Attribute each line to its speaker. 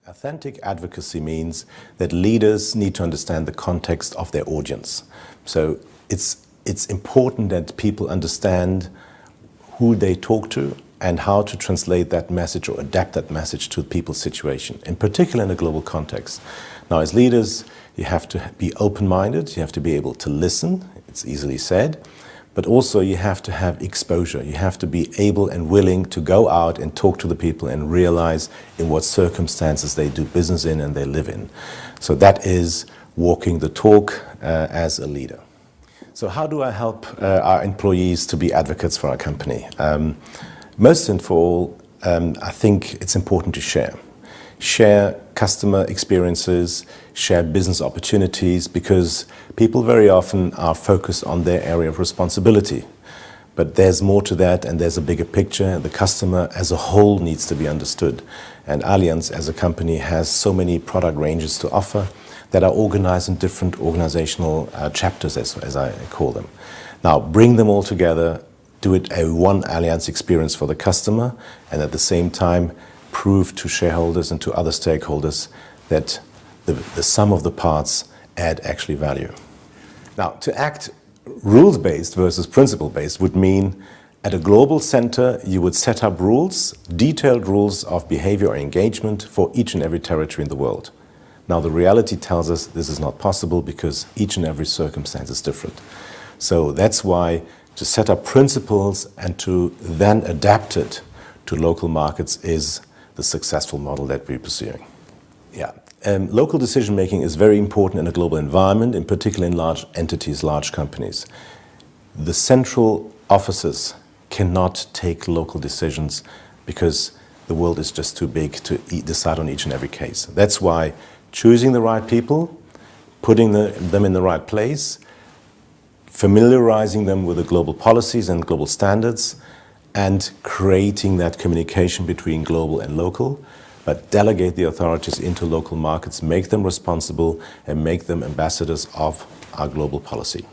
Speaker 1: Authentic advocacy means that leaders need to understand the context of their audience. So it's important that people understand who they talk to and how to translate that message or adapt that message to people's situation, in particular in a global context. Now, as leaders, you have to be open-minded, you have to be able to listen, it's easily said, but also you have to have exposure. You have to be able and willing to go out and talk to the people and realize in what circumstances they do business in and they live in. So that is walking the talk as a leader. So how do I help our employees to be advocates for our company? Most and for all, I think it's important to share. Share customer experiences, share business opportunities, because people very often are focused on their area of responsibility. But there's more to that, and there's a bigger picture. The customer as a whole needs to be understood. And Allianz as a company has so many product ranges to offer that are organized in different organizational chapters, as I call them. Now, bring them all together, do it a one Allianz experience for the customer, and at the same time, prove to shareholders and to other stakeholders that the sum of the parts add actually value. Now, to act rules-based versus principle-based would mean at a global center, you would set up rules, detailed rules of behavior or engagement for each and every territory in the world. Now, the reality tells us this is not possible because each and every circumstance is different. So that's why to set up principles and to then adapt it to local markets is the successful model that we're pursuing. Yeah. Local decision-making is very important in a global environment, in particular in large entities, large companies. The central offices cannot take local decisions because the world is just too big to decide on each and every case. That's why choosing the right people, putting them in the right place, familiarizing them with the global policies and global standards, and creating that communication between global and local, but delegate the authorities into local markets, make them responsible, and make them ambassadors of our global policy.